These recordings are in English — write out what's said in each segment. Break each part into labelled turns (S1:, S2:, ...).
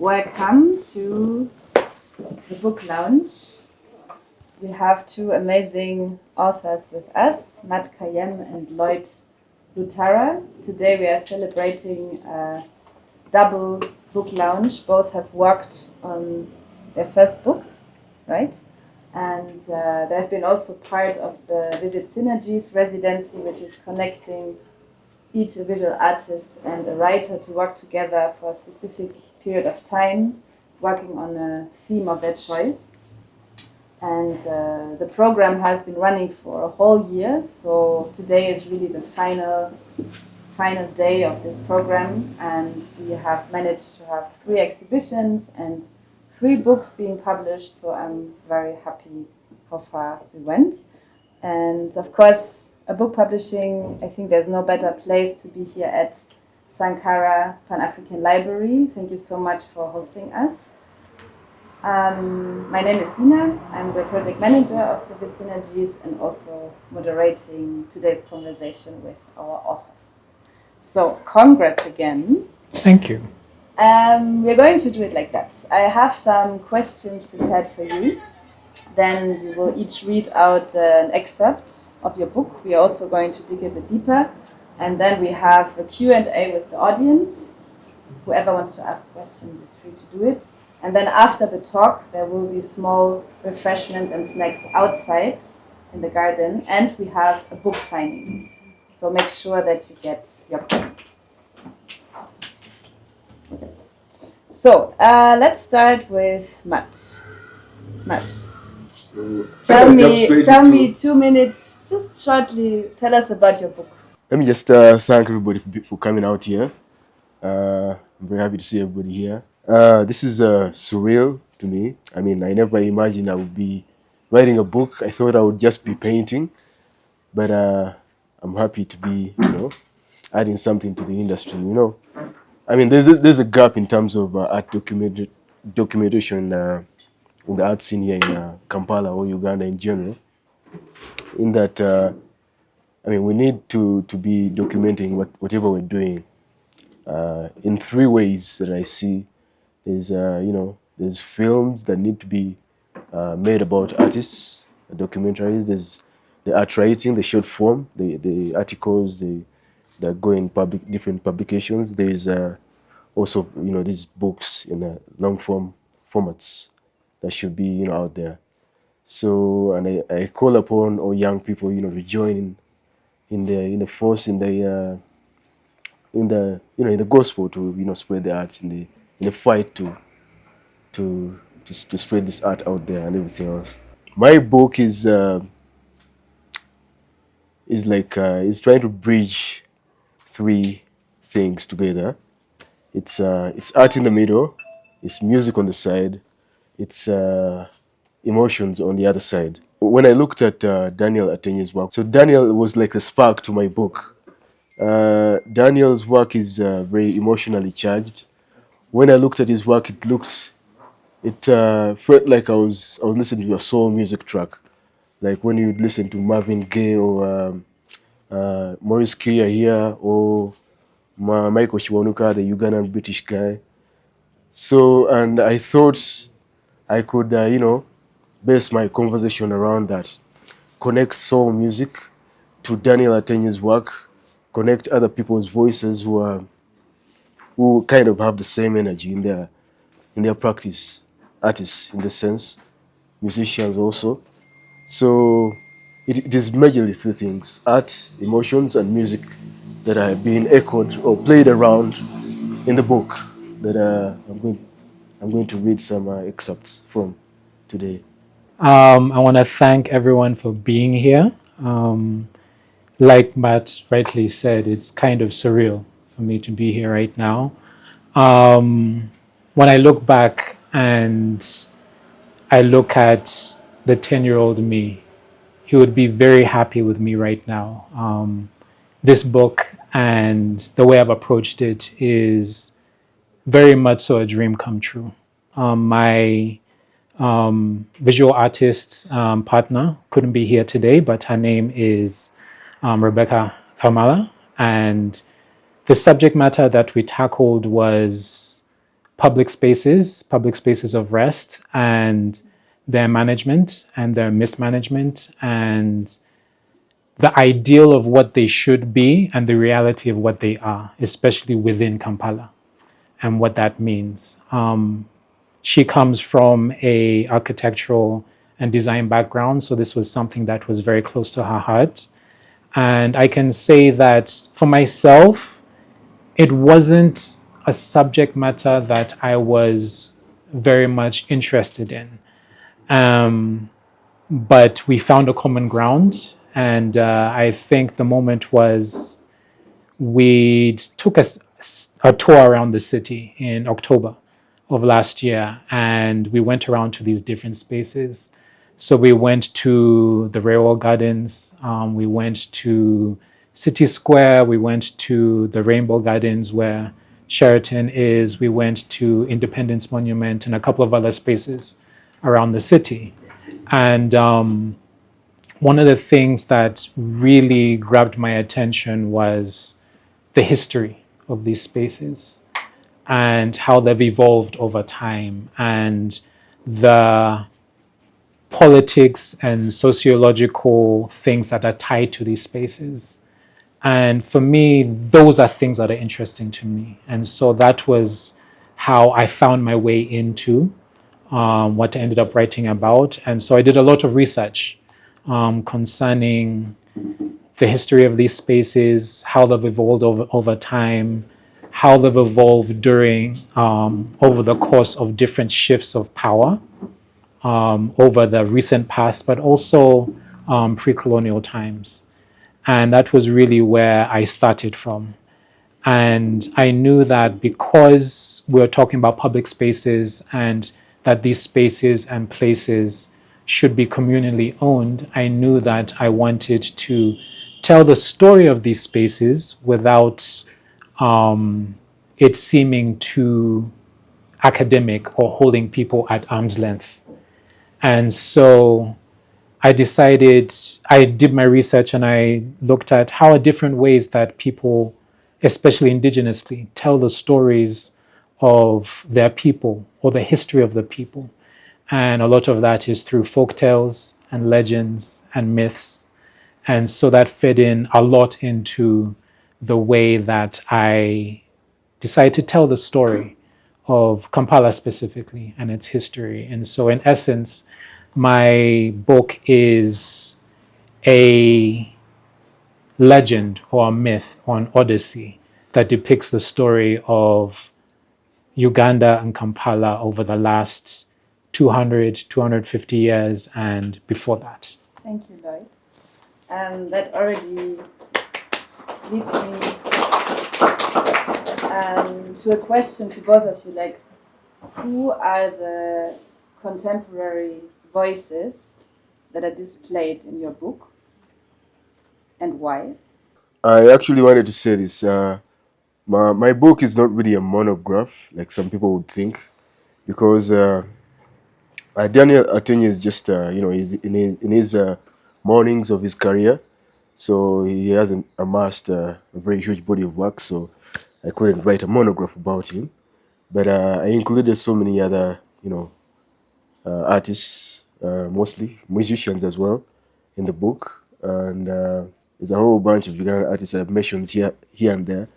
S1: Welcome to the book lounge. We have two amazing authors with us, Matt Kayem and Lloyd Lutara. Today we are celebrating a double book lounge. Both have worked on their first books, right? And they've been also part of the Vivid Synergies residency, which is connecting each a visual artist and a writer to work together for a specific period of time, working on a theme of their choice. And the program has been running for a whole year, so today is really the final day of this program, and we have managed to have 3 exhibitions and 3 books being published, so I'm very happy how far we went. And of course, a book publishing, I think there's no better place to be here at Sankara Pan-African Library. Thank you so much for hosting us. My name is Sina. I'm the project manager of Vivid Synergies and also moderating today's conversation with our authors. So, congrats again.
S2: Thank you.
S1: We're going to do it like that. I have some questions prepared for you. Then we will each read out an excerpt of your book. We are also going to dig a bit deeper. And then we have a Q&A with the audience. Whoever wants to ask questions is free to do it. And then after the talk, there will be small refreshments and snacks outside in the garden. And we have a book signing. So make sure that you get your copy. Okay. So let's start with Matt. Matt.
S3: So,
S1: Tell me 2 minutes, just shortly, tell us about your book.
S3: let me just thank everybody for coming out here. I'm very happy to see everybody here. This is surreal to me. I mean, I never imagined I would be writing a book. I thought I would just be painting, but I'm happy to be, adding something to the industry. I mean, there's a gap in terms of art documentation in the art scene here in Kampala or Uganda in general. In that, I mean, we need to be documenting whatever we're doing in 3 ways that I see. There's, there's films that need to be made about artists, documentaries. There's the art writing, the short form, the articles that go in different publications. There's also, these books in long form formats that should be, out there. So, and I call upon all young people, to join in the force, in the gospel to spread the art, in the fight to spread this art out there and everything else. My book is trying to bridge 3 things together. It's art in the middle, it's music on the side, it's emotions on the other side. When I looked at Daniel Atenye's work, so Daniel was like a spark to my book. Daniel's work is very emotionally charged. When I looked at his work, it felt like I was listening to a soul music track, like when you listen to Marvin Gaye or Maurice Kia here, or Michael Chiwanuka, the Ugandan British guy. So, and I thought I could, base my conversation around that, connect soul music to Daniel Atenye's work, connect other people's voices who kind of have the same energy in their practice, artists in the sense, musicians also. So it is majorly 3 things: art, emotions, and music that are being echoed or played around in the book that I'm going to read some excerpts from today.
S2: I want to thank everyone for being here. Like Matt rightly said, it's kind of surreal for me to be here right now. When I look back and I look at the 10-year-old me, he would be very happy with me right now. This book and the way I've approached it is very much so a dream come true. My visual artist partner couldn't be here today, but her name is Rebecca Khamala, and the subject matter that we tackled was public spaces of rest, and their management and their mismanagement, and the ideal of what they should be and the reality of what they are, especially within Kampala, and what that means. She comes from a architectural and design background, so this was something that was very close to her heart. And I can say that for myself, it wasn't a subject matter that I was very much interested in. But we found a common ground, and I think the moment was we took a tour around the city in October of last year, and we went around to these different spaces. So we went to the Railway Gardens, we went to City Square, we went to the Rainbow Gardens where Sheraton is, we went to Independence Monument and a couple of other spaces around the city. And one of the things that really grabbed my attention was the history of these spaces and how they've evolved over time, and the politics and sociological things that are tied to these spaces. And for me, those are things that are interesting to me. And so that was how I found my way into what I ended up writing about. And so I did a lot of research concerning the history of these spaces, how they've evolved over time, how they've evolved during, over the course of different shifts of power over the recent past, but also pre-colonial times. And that was really where I started from. And I knew that because we're talking about public spaces and that these spaces and places should be communally owned, I knew that I wanted to tell the story of these spaces without it seeming too academic or holding people at arm's length. And so I decided, I did my research and I looked at how are different ways that people, especially indigenously, tell the stories of their people or the history of the people. And a lot of that is through folk tales and legends and myths. And so that fed in a lot into the way that I decided to tell the story of Kampala specifically and its history. And so, in essence, my book is a legend or a myth or an odyssey that depicts the story of Uganda and Kampala over the last 200, 250 years and before that.
S1: Thank you, Lloyd. And that already leads me to a question to both of you, like, who are the contemporary voices that are displayed in your book and why?
S3: I actually wanted to say this. My book is not really a monograph like some people would think, because Daniel Atenya is just he's in his mornings of his career, so he hasn't amassed a very huge body of work. So I couldn't write a monograph about him, but I included so many other artists, mostly musicians as well, in the book, and there's a whole bunch of Ugandan artists I've mentioned here and there,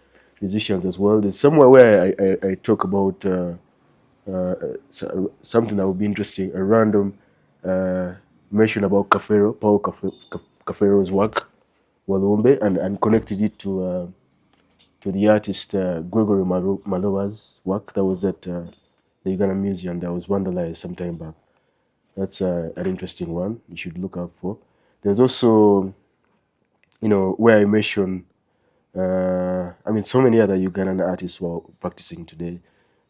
S3: musicians as well. There's somewhere where I talk about something that would be interesting, a random mention about Paul Kafero's work, Walumbe, and connected it to the artist Gregory Malowa's work that was at the Ugandan Museum that was vandalized some time back. That's an interesting one you should look out for. There's also, where I mention, so many other Ugandan artists who are practicing today.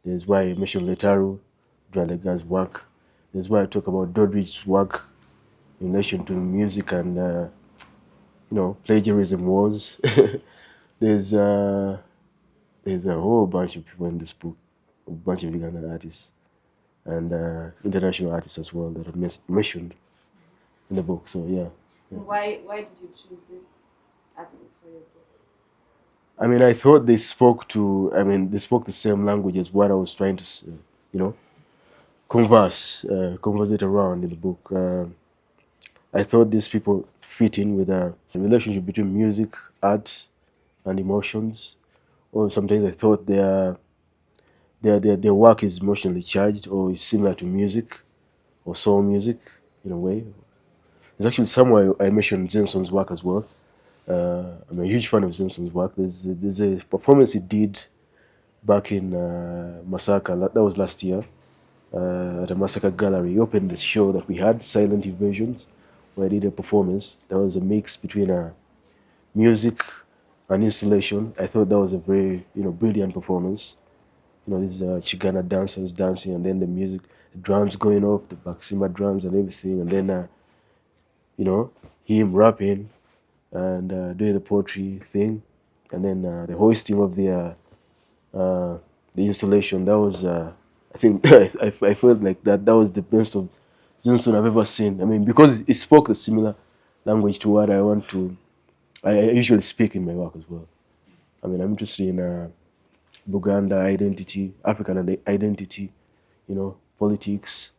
S3: There's why I mention Letaru, Dralega's work. There's why I talk about Doddridge's work in relation to music and, plagiarism wars. there's a whole bunch of people in this book, a bunch of Ugandan artists and international artists as well that are mentioned in the book. So yeah.
S1: Why did you choose this artist for your book?
S3: I mean, I thought they spoke to. I mean, they spoke the same language as what I was trying to, you know, converse it around in the book. I thought these people fit in with a relationship between music, art, and emotions. Or sometimes I thought their work is emotionally charged or is similar to music or soul music in a way. There's actually somewhere I mentioned Zenson's work as well. I'm a huge fan of Zenson's work. There's a performance he did back in Masaka. That was last year at the Masaka Gallery. He opened the show that we had, Silent Invasions, where I did a performance. That was a mix between music and installation. I thought that was a very brilliant performance. These Chicana dancers dancing, and then the music, the drums going off, the Baksimba drums and everything, and then you know him rapping and doing the poetry thing, and then the hoisting of the installation. That was I think I felt like that was the best of Zinson I've ever seen. I mean, because it spoke a similar language to what I usually speak in my work as well. I mean, I'm interested in Buganda identity, African identity, politics,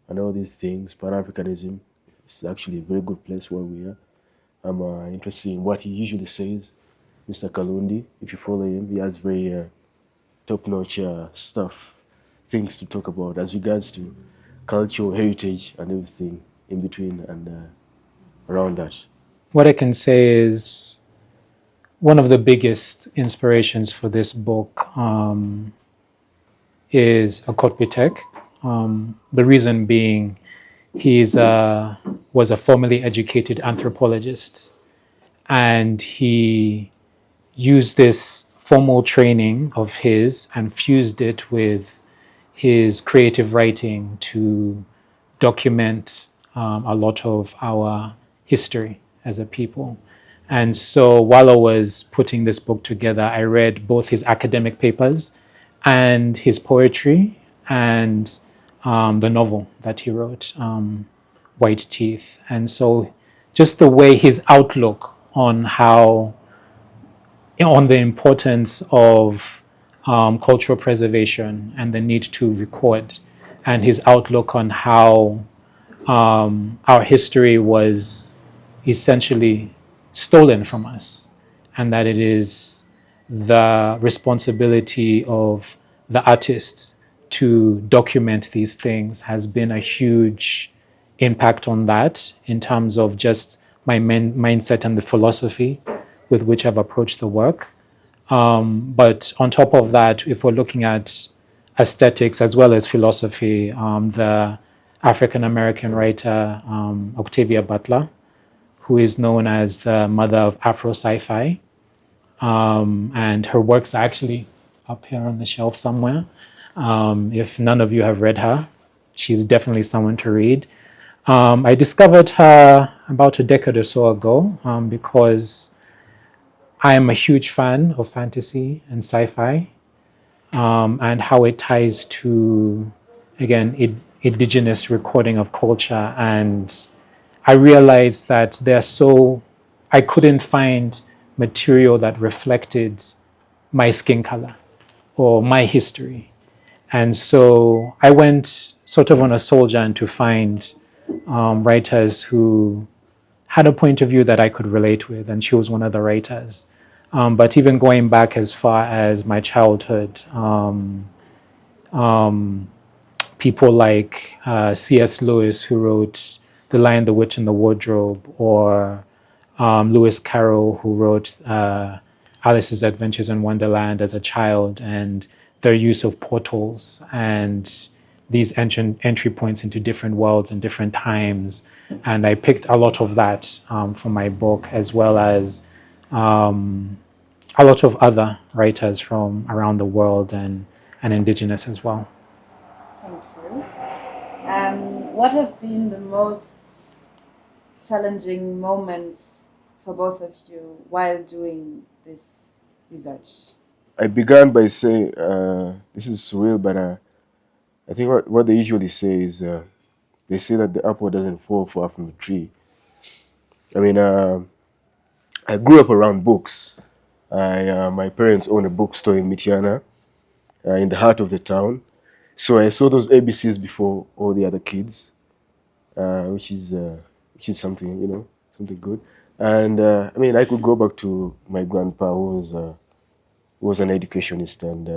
S3: and all these things. Pan Africanism. It's actually a very good place where we are. I'm interested in what he usually says. Mr. Kalundi, if you follow him, he has very top-notch stuff, things to talk about as regards to culture, heritage, and everything in between and around that.
S2: What I can say is one of the biggest inspirations for this book is Akotbitek. The reason being, he's was a formerly educated anthropologist, and he used this formal training of his and fused it with his creative writing to document a lot of our history as a people. And so while I was putting this book together, I read both his academic papers and his poetry and the novel that he wrote, White Teeth. And so just the way his outlook on how, on the importance of cultural preservation and the need to record, and his outlook on how our history was essentially stolen from us, and that it is the responsibility of the artists to document these things has been a huge impact on that in terms of just my mindset and the philosophy with which I've approached the work. But on top of that, if we're looking at aesthetics as well as philosophy, the African American writer Octavia Butler, who is known as the mother of Afro sci-fi, and her works are actually up here on the shelf somewhere. If none of you have read her, she's definitely someone to read. I discovered her about a decade or so ago because I am a huge fan of fantasy and sci-fi, and how it ties to, again, indigenous recording of culture. And I realized that I couldn't find material that reflected my skin color or my history. And so I went sort of on a soul journey to find writers who had a point of view that I could relate with, and she was one of the writers. But even going back as far as my childhood, um, people like C.S. Lewis, who wrote The Lion, the Witch, and the Wardrobe, or Lewis Carroll, who wrote Alice's Adventures in Wonderland as a child, and their use of portals and these ancient entry points into different worlds and different times. And I picked a lot of that for my book, as well as um, a lot of other writers from around the world and indigenous as well.
S1: Thank you. What have been the most challenging moments for both of you while doing this research?
S3: I began by saying, this is surreal, but I think what they usually say is, they say that the apple doesn't fall far from the tree. I mean, I grew up around books. My parents own a bookstore in Mityana, in the heart of the town. So I saw those ABCs before all the other kids, which is something, something good. And I mean, I could go back to my grandpa, who was an educationist, and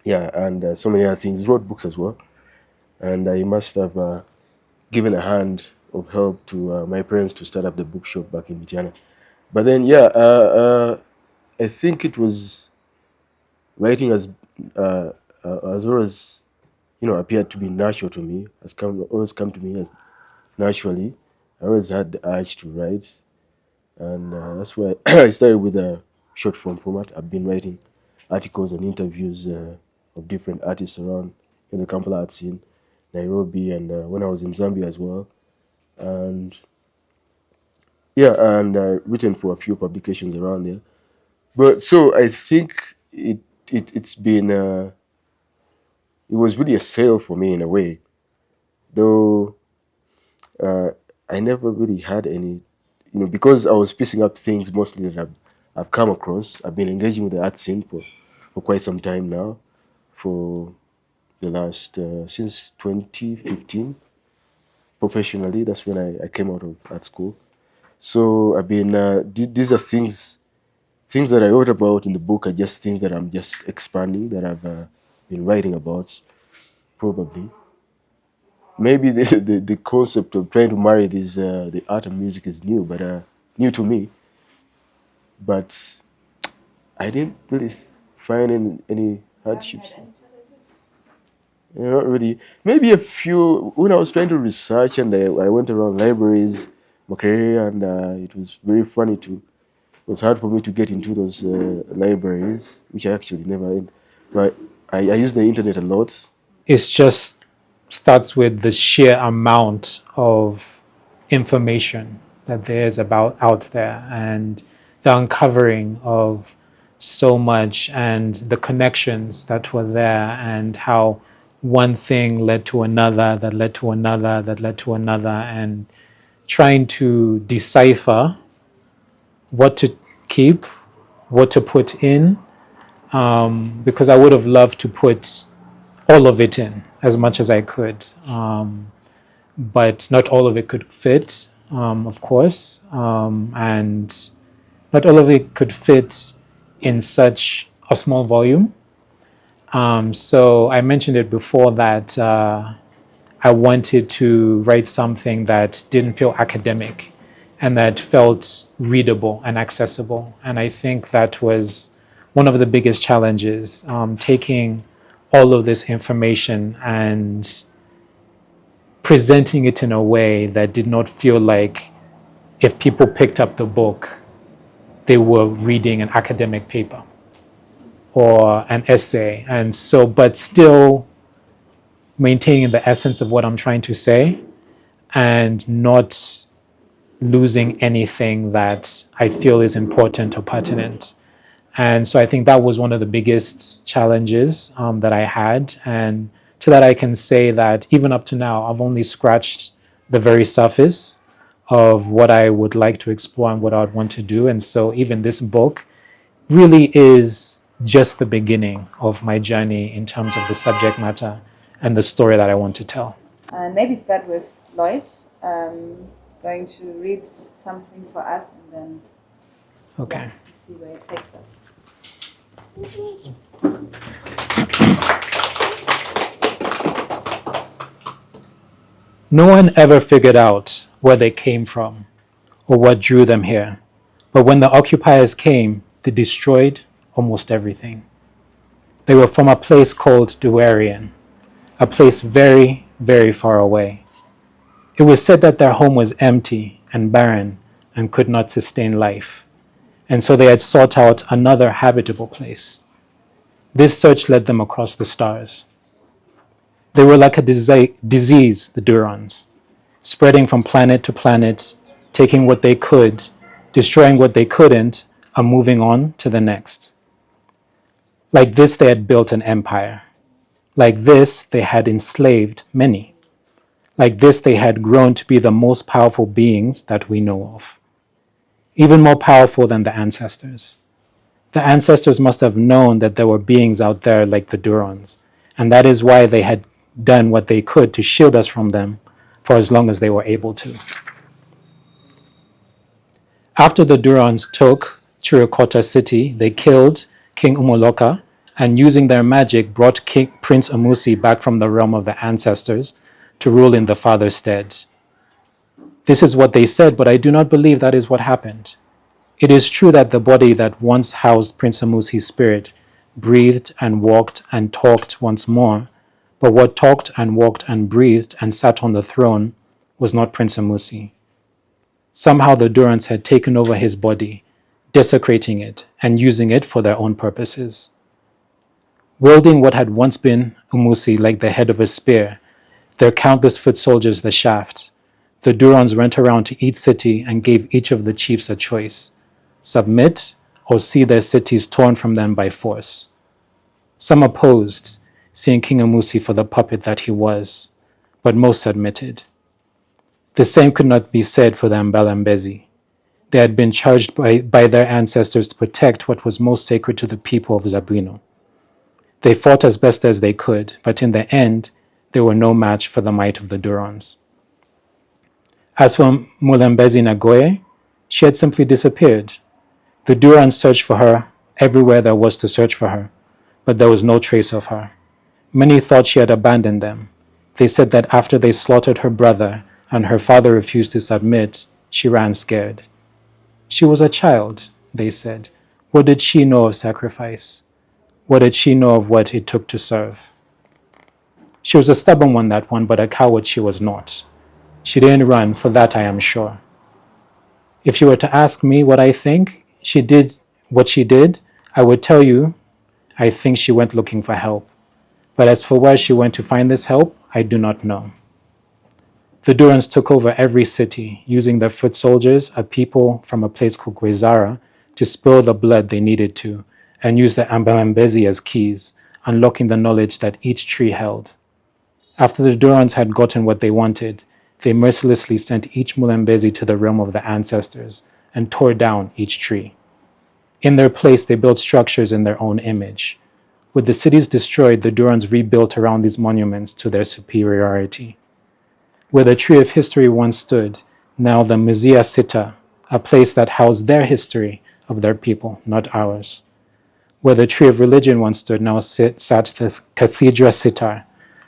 S3: so many other things. Wrote books as well, and he must have given a hand of help to my parents to start up the bookshop back in Mityana. But then, I think it was writing as well as appeared to be natural to me, always come to me as naturally. I always had the urge to write, and that's why I started with a short form format. I've been writing articles and interviews of different artists around in the Kampala art scene, Nairobi, and when I was in Zambia as well, and written for a few publications around there. But so I think it's been it was really a sale for me in a way, though I never really had any, because I was piecing up things mostly that I've come across. I've been engaging with the art scene for quite some time now, for the last since 2015 professionally. That's when I came out of art school. So I've been these are things that I wrote about in the book are just things that I'm just expanding, that I've been writing about, probably. Maybe the concept of trying to marry this the art and music is new, but new to me. But I didn't really find any hardships. Not really. Maybe a few when I was trying to research, and I went around libraries, Makerere, and it was very funny to. It was hard for me to get into those libraries, which I actually never did. But I use the internet a lot.
S2: It's just starts with the sheer amount of information that there is about out there, and the uncovering of so much, and the connections that were there, and how one thing led to another, that led to another, that led to another, and trying to decipher what to keep, what to put in, because I would have loved to put all of it in as much as I could, but not all of it could fit, of course, and not all of it could fit in such a small volume. So I mentioned it before that I wanted to write something that didn't feel academic and that felt readable and accessible. And I think that was one of the biggest challenges, taking all of this information and presenting it in a way that did not feel like if people picked up the book, they were reading an academic paper or an essay. And so, but still maintaining the essence of what I'm trying to say and not losing anything that I feel is important or pertinent. And so I think that was one of the biggest challenges that I had. And to that, I can say that even up to now, I've only scratched the very surface of what I would like to explore and what I would want to do. And so even this book really is just the beginning of my journey in terms of the subject matter and the story that I want to tell.
S1: Maybe start with Lloyd, going to read something for us, and then
S2: Okay.
S1: see where it takes us.
S2: No one ever figured out where they came from or what drew them here. But when the occupiers came, they destroyed almost everything. They were from a place called Duarian, a place very, very far away. It was said that their home was empty and barren and could not sustain life, and so they had sought out another habitable place. This search led them across the stars. They were like a disease, the Durons, spreading from planet to planet, taking what they could, destroying what they couldn't, and moving on to the next. Like this, they had built an empire. Like this, they had enslaved many. Like this, they had grown to be the most powerful beings that we know of. even more powerful than the ancestors. The ancestors must have known that there were beings out there like the Durons, and that is why they had done what they could to shield us from them for as long as they were able to. After the Durons took Chirikota city, they killed King Umoloka, and using their magic brought Prince Umusi back from the realm of the ancestors to rule in the father's stead. This is what they said, but I do not believe that is what happened. It is true that the body that once housed Prince Umusi's spirit breathed and walked and talked once more, but what talked and walked and breathed and sat on the throne was not Prince Umusi. Somehow the Durons had taken over his body, desecrating it and using it for their own purposes. Wielding what had once been Umusi like the head of a spear, their countless foot soldiers the shaft, the Durons went around to each city and gave each of the chiefs a choice: submit or see their cities torn from them by force. Some opposed, seeing King Umusi for the puppet that he was, but most submitted. The same could not be said for the Mbalambezi. They had been charged by their ancestors to protect what was most sacred to the people of Zabwino. They fought as best as they could, but in the end, they were no match for the might of the Durons. As for Mulembezi Nagoye, she had simply disappeared. The Durons searched for her everywhere there was to search for her, but there was no trace of her. Many thought she had abandoned them. They said that after they slaughtered her brother and her father refused to submit, she ran scared. She was a child, they said. What did she know of sacrifice? What did she know of what it took to serve? She was a stubborn one, that one, but a coward she was not. She didn't run, for that I am sure. If you were to ask me what I think she did, what she did, I would tell you I think she went looking for help. But as for where she went to find this help, I do not know. The Durons took over every city, using their foot soldiers, a people from a place called Gwezara, to spill the blood they needed to, and use the Ambalambezi as keys, unlocking the knowledge that each tree held. After the Durons had gotten what they wanted, they mercilessly sent each Mulembezi to the realm of the ancestors and tore down each tree. In their place, they built structures in their own image. With the cities destroyed, the Durons rebuilt around these monuments to their superiority. Where the Tree of History once stood, now the Musea Sita, a place that housed their history of their people, not ours. Where the Tree of Religion once stood, now sat the Cathedra Sitar,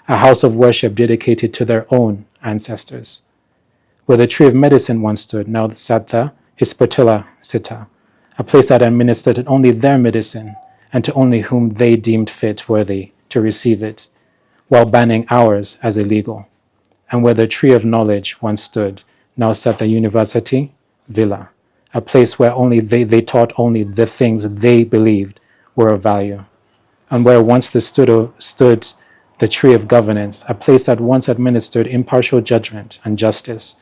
S2: a house of worship dedicated to their own ancestors. Where the Tree of Medicine once stood, now sat the Hispatilla Sita, a place that administered only their medicine and to only whom they deemed fit worthy to receive it, while banning ours as illegal. And where the Tree of Knowledge once stood, now sat the University Villa, a place where only they taught only the things they believed were of value. And where once stood the Tree of Governance, a place that once administered impartial judgment and justice,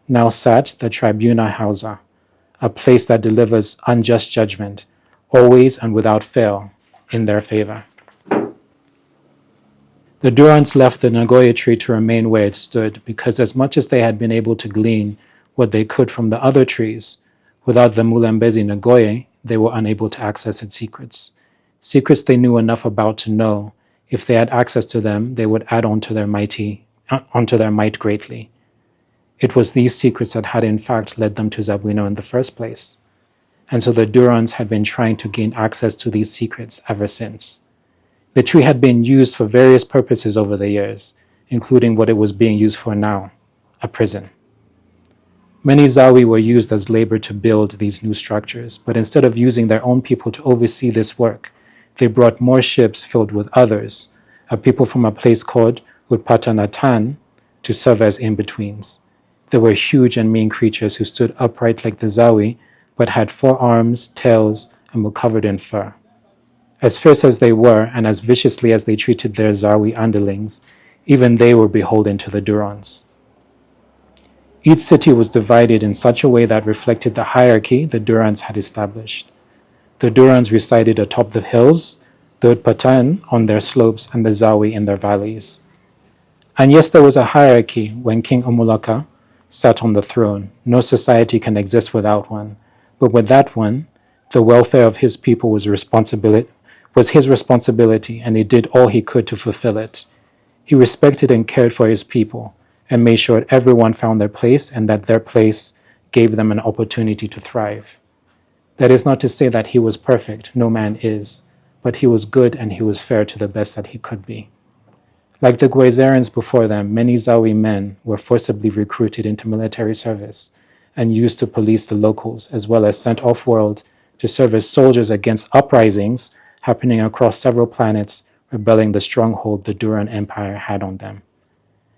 S2: now sat the Tribuna Hausa, a place that delivers unjust judgment, always and without fail, in their favor. The Durons left the Nagoye tree to remain where it stood, because as much as they had been able to glean what they could from the other trees, without the Mulembezi Nagoye, they were unable to access its secrets. Secrets they knew enough about to know, if they had access to them, they would add onto their might greatly. It was these secrets that had in fact led them to Zabwino in the first place. And so the Durons had been trying to gain access to these secrets ever since. The tree had been used for various purposes over the years, including what it was being used for now, a prison. Many Zawi were used as labor to build these new structures, but instead of using their own people to oversee this work, they brought more ships filled with others, a people from a place called Utpatanatan, to serve as in-betweens. They were huge and mean creatures who stood upright like the Zawi, but had 4 arms, tails, and were covered in fur. As fierce as they were, and as viciously as they treated their Zawi underlings, even they were beholden to the Durons. Each city was divided in such a way that reflected the hierarchy the Durons had established. The Durons resided atop the hills, the Utpatan on their slopes, and the Zawi in their valleys. And yes, there was a hierarchy when King Umulaka sat on the throne. No society can exist without one. But with that one, the welfare of his people was his responsibility, and he did all he could to fulfill it. He respected and cared for his people and made sure everyone found their place and that their place gave them an opportunity to thrive. That is not to say that he was perfect, no man is, but he was good and he was fair to the best that he could be. Like the Guizerans before them, many Zawi men were forcibly recruited into military service and used to police the locals, as well as sent off-world to serve as soldiers against uprisings happening across several planets, rebelling the stronghold the Duran Empire had on them.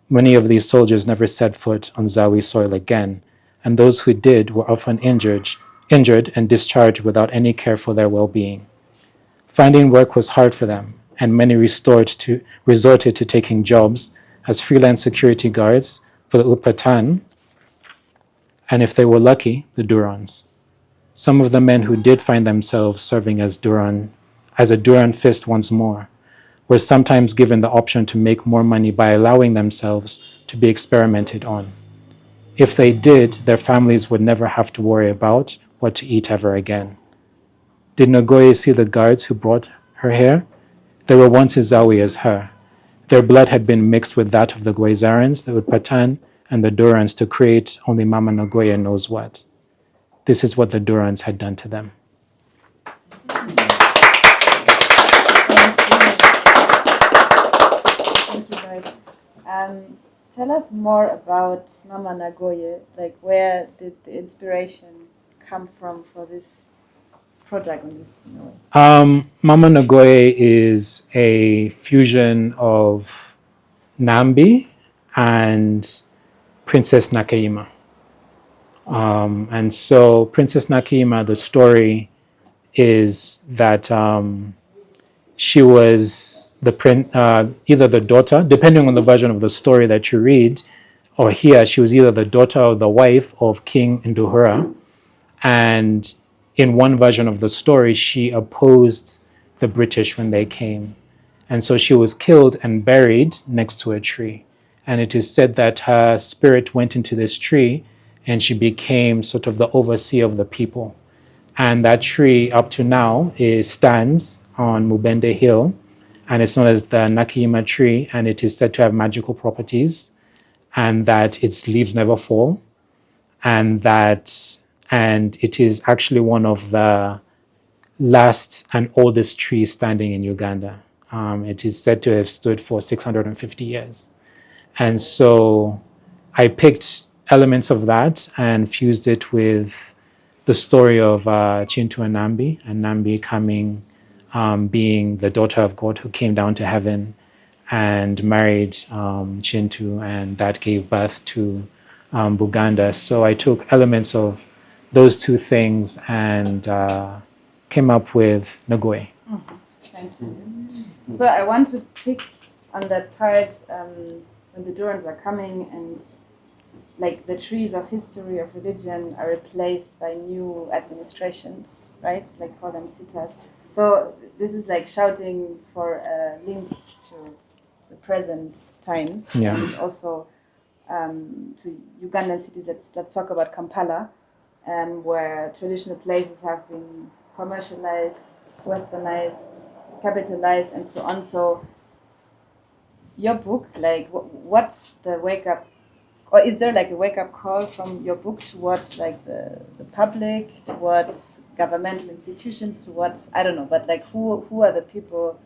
S2: Many of these soldiers never set foot on Zawi soil again, and those who did were often injured and discharged without any care for their well-being. Finding work was hard for them, and many resorted to taking jobs as freelance security guards for the Upatan, and if they were lucky, the Durans. Some of the men who did find themselves serving as a Duran fist once more, were sometimes given the option to make more money by allowing themselves to be experimented on. If they did, their families would never have to worry about what to eat ever again. Did Nagoye see the guards who brought her here? They were once as Zawi as her. Their blood had been mixed with that of the Guizarans, the Utpatan, and the Durans to create only Mama Nagoye knows what. This is what the Durans had done to them.
S1: Thank you, Lloyd. Tell us more about Mama Nagoye. Like, where did the inspiration come from for this project on this?
S2: Mama Nagoye is a fusion of Nambi and Princess Nakayima. And so Princess Nakayima, the story is that she was either the daughter, depending on the version of the story that you read or hear, she was either the daughter or the wife of King Nduhura. And in one version of the story, she opposed the British when they came. And so she was killed and buried next to a tree. And it is said that her spirit went into this tree and she became sort of the overseer of the people. And that tree up to now stands on Mubende Hill, and it's known as the Nakayima tree, and it is said to have magical properties, and that its leaves never fall, and it is actually one of the last and oldest trees standing in Uganda. It is said to have stood for 650 years. And so I picked elements of that and fused it with the story of Chintu and Nambi coming, being the daughter of God who came down to heaven and married Chintu, and that gave birth to Buganda. So I took elements of those two things and came up with Nagoye.
S1: Mm-hmm. Thank you. So I want to pick on that part when the Durans are coming and like the trees of history of religion are replaced by new administrations, right? Like call them sitas. So this is like shouting for a link to the present times,
S2: Yeah.
S1: and also to Ugandan cities. Let's talk about Kampala, where traditional places have been commercialized, westernized, capitalized, and so on. So your book, like, what's the wake up? Or is there like a wake-up call from your book towards like the public, towards governmental institutions, towards, I don't know, but like who are the people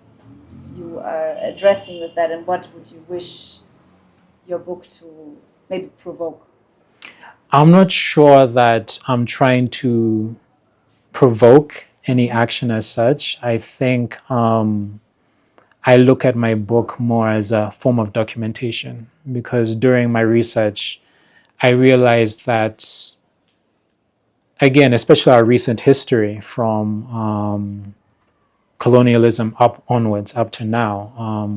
S1: you are addressing with that, and what would you wish your book to maybe provoke?
S2: I'm not sure that I'm trying to provoke any action as such. I think I look at my book more as a form of documentation, because during my research, I realized that, again, especially our recent history from colonialism onwards up to now,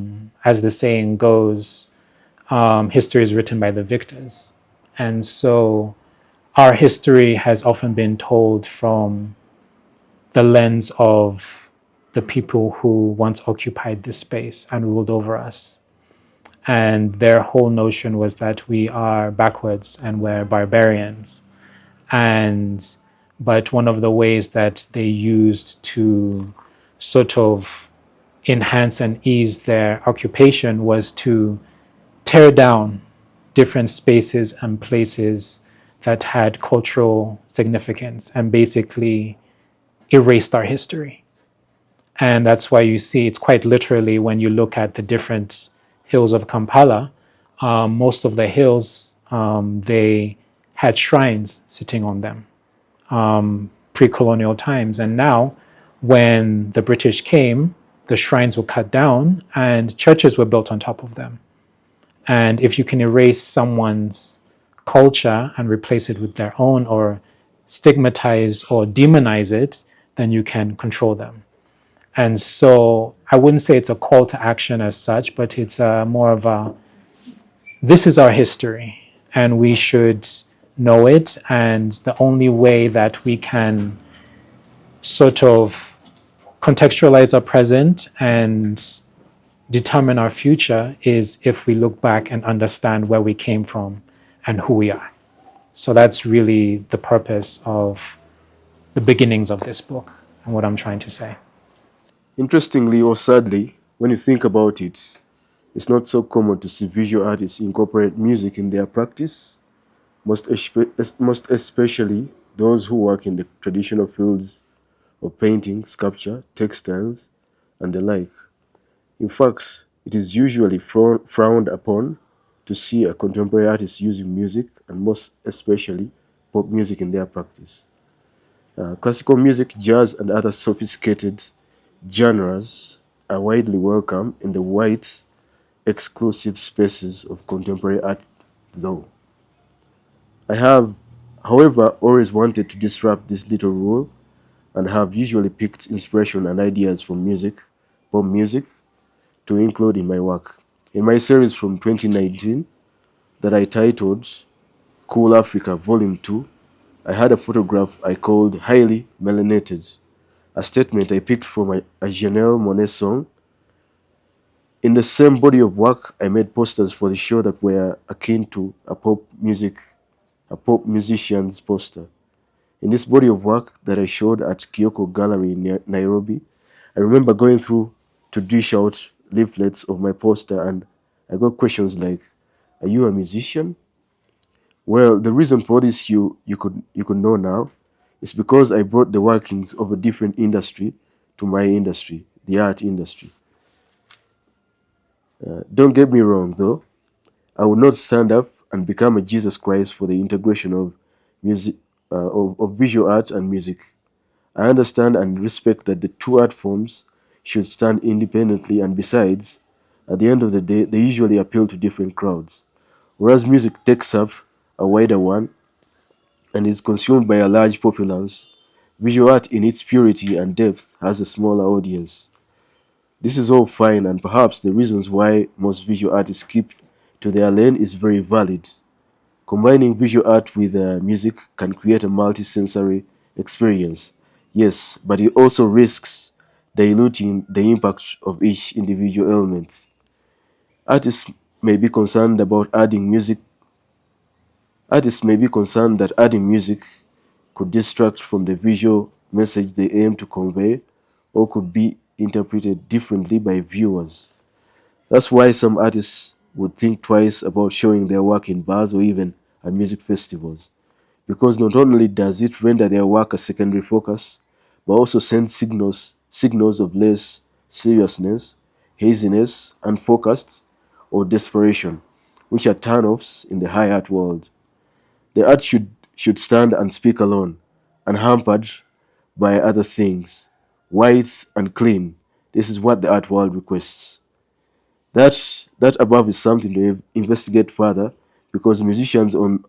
S2: as the saying goes, history is written by the victors. And so our history has often been told from the lens of the people who once occupied this space and ruled over us. And their whole notion was that we are backwards and we're barbarians. And but one of the ways that they used to sort of enhance and ease their occupation was to tear down different spaces and places that had cultural significance and basically erased our history. And that's why you see it's quite literally when you look at the different hills of Kampala, most of the hills, they had shrines sitting on them, pre-colonial times. And now, when the British came, the shrines were cut down and churches were built on top of them. And if you can erase someone's culture and replace it with their own, or stigmatize or demonize it, then you can control them. And so I wouldn't say it's a call to action as such, but it's more of a, this is our history and we should know it. And the only way that we can sort of contextualize our present and determine our future is if we look back and understand where we came from and who we are. So that's really the purpose of the beginnings of this book and what I'm trying to say.
S3: Interestingly or sadly, when you think about it, it's not so common to see visual artists incorporate music in their practice, most especially those who work in the traditional fields of painting, sculpture, textiles, and the like. In fact, it is usually frowned upon to see a contemporary artist using music, and most especially pop music, in their practice. Classical music, jazz, and other sophisticated genres are widely welcome in the white, exclusive spaces of contemporary art, though. I have, however, always wanted to disrupt this little rule and have usually picked inspiration and ideas from music, pop music, to include in my work. In my series from 2019 that I titled Cool Africa Volume 2, I had a photograph I called Highly Melanated, a statement I picked from a Janelle Monáe song. In the same body of work, I made posters for the show that were akin to a pop musician's poster. In this body of work that I showed at Kyoko Gallery in Nairobi, I remember going through to dish out leaflets of my poster, and I got questions like, "Are you a musician?" Well, the reason for this you could know now is because I brought the workings of a different industry to my industry, the art industry. Don't get me wrong though, I would not stand up and become a Jesus Christ for the integration of music, of visual art and music. I understand and respect that the two art forms should stand independently, and besides, at the end of the day, they usually appeal to different crowds. Whereas music takes up a wider one and is consumed by a large populace, visual art in its purity and depth has a smaller audience. This is all fine, and perhaps the reasons why most visual artists keep to their lane is very valid. Combining visual art with music can create a multi-sensory experience, yes, but it also risks diluting the impact of each individual element. Artists may be concerned about adding music. Artists may be concerned that adding music could distract from the visual message they aim to convey, or could be interpreted differently by viewers. That's why some artists would think twice about showing their work in bars or even at music festivals, because not only does it render their work a secondary focus, but also sends signals of less seriousness, haziness, unfocused, or desperation, which are turn-offs in the high art world. The art should stand and speak alone, unhampered by other things, white and clean. This is what the art world requests. That above is something to investigate further, because musicians on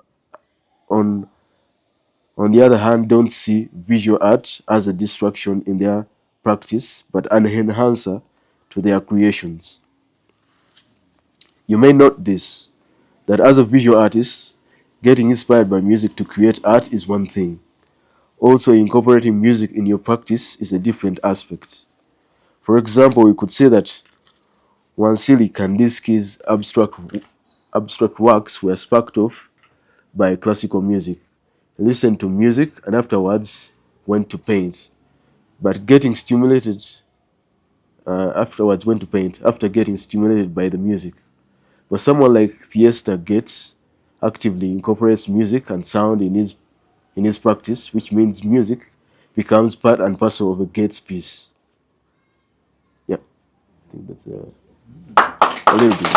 S3: on the other hand don't see visual art as a distraction in their practice, but an enhancer to their creations. You may note this, that as a visual artist, getting inspired by music to create art is one thing. Also, incorporating music in your practice is a different aspect. For example, we could say that Wansili Kandinsky's abstract works were sparked off by classical music. listened to music, and afterwards went to paint. But getting stimulated afterwards went to paint after getting stimulated by the music. But someone like Fiesta Gates actively incorporates music and sound in his practice, which means music becomes part and parcel of a Gates piece. Yeah, I think that's a little bit.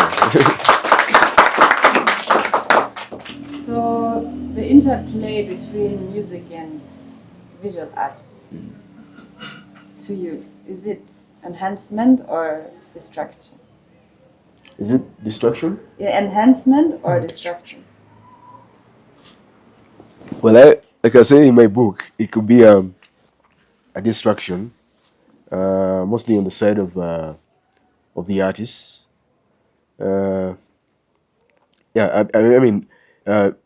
S1: So the interplay between music and visual arts, to you, is it enhancement or destruction?
S3: Is it destruction?
S1: Yeah, enhancement or destruction?
S3: Well, like I say in my book, it could be a distraction, mostly on the side of the artists. Yeah, I mean,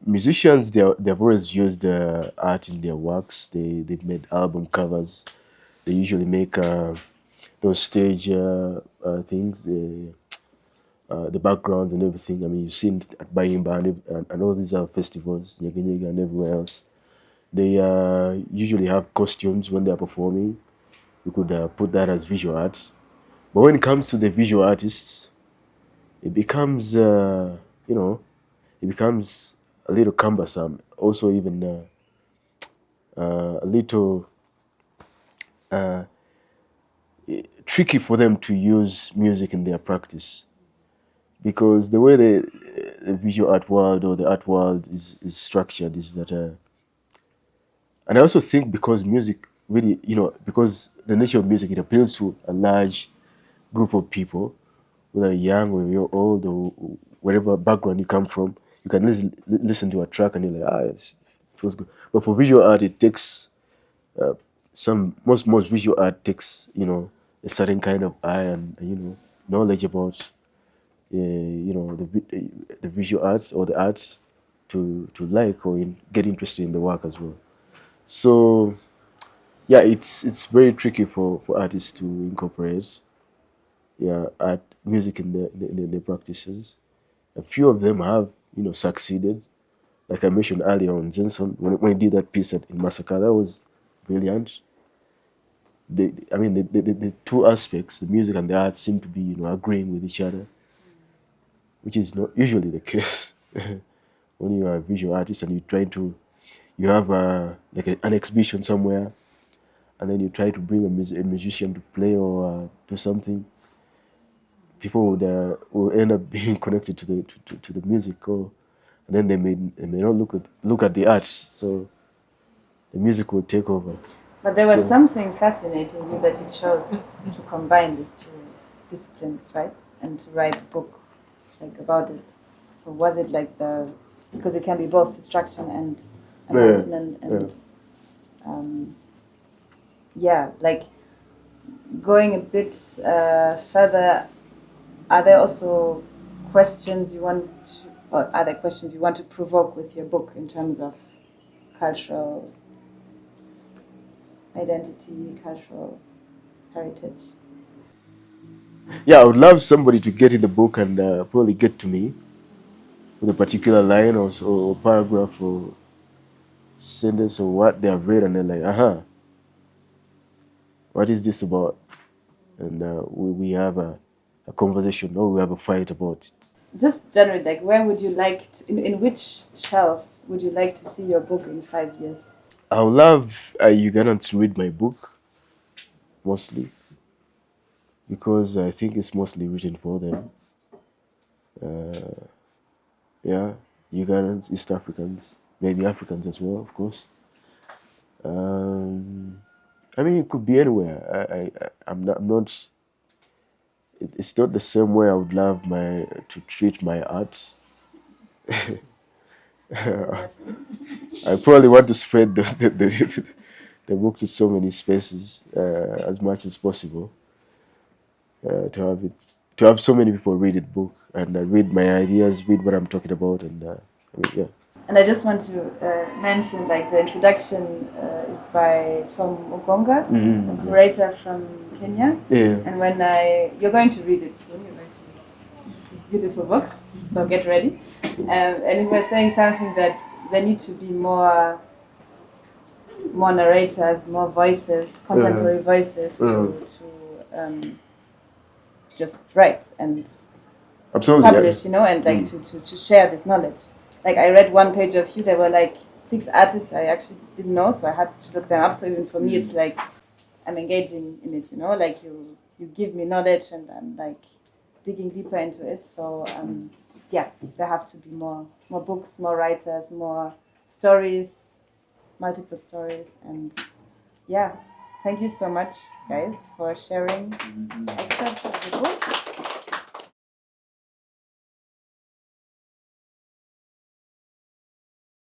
S3: musicians they've always used art in their works. They've made album covers. They usually make those stage things, the backgrounds and everything. I mean, you've seen it at Bayimba and all these other festivals, Nyega and everywhere else. They usually have costumes when they are performing. You could put that as visual art. But when it comes to the visual artists, it becomes, it becomes a little cumbersome. Also, even a little tricky for them to use music in their practice, because the way the visual art world or the art world is structured is that, and I also think because music really, because the nature of music, it appeals to a large group of people, whether you're young or you're old or whatever background you come from. You can listen to a track and you're like, it feels good. But for visual art, it takes most visual art takes a certain kind of eye and knowledge about the visual arts or the arts to like or get interested in the work as well. So yeah, it's very tricky for artists to incorporate art music in their practices. A few of them have succeeded. Like I mentioned earlier on Zenson, when he did that piece in Massacre, that was brilliant. The two aspects, the music and the art, seem to be agreeing with each other, which is not usually the case. When you are a visual artist and you have like an exhibition somewhere, and then you try to bring a musician to play or do something, people will end up being connected to the music, and then they may not look at the art, so the music will take over.
S1: But there was something fascinating you that you chose to combine these two disciplines, right? And to write a book like about it. So was it like because it can be both destruction and enhancement and like going a bit further, are there also questions you want or are there questions you want to provoke with your book in terms of cultural identity, cultural heritage?
S3: Yeah, I would love somebody to get in the book and probably get to me with a particular line or paragraph or sentence or what they have read, and they're like, what is this about? And we have a conversation or we have a fight about it.
S1: Just generally, like, where would you like to, in which shelves would you like to see your book in 5 years?
S3: I would love Ugandans to read my book, mostly, because I think it's mostly written for them. Yeah, Ugandans, East Africans, maybe Africans as well, of course. It could be anywhere. I'm not. It's not the same way I would love to treat my art. I probably want to spread the book to so many spaces as much as possible, to have so many people read the book and read my ideas, read what I'm talking about, and yeah.
S1: And I just want to mention, like, the introduction is by Tom Ugonga, a curator from Kenya.
S3: Yeah.
S1: And when you're going to read it soon, you're going to read these beautiful books, so get ready. And he was saying something that there need to be more more narrators, more voices, contemporary voices to just write and
S3: Absolutely.
S1: publish, and like to share this knowledge. Like I read one page of you, there were like 6 artists I actually didn't know, so I had to look them up. So even for me, it's like I'm engaging in it, like you give me knowledge and I'm like digging deeper into it. So yeah, there have to be more books, more writers, more stories, multiple stories, and yeah, thank you so much, guys, for sharing excerpts of the book.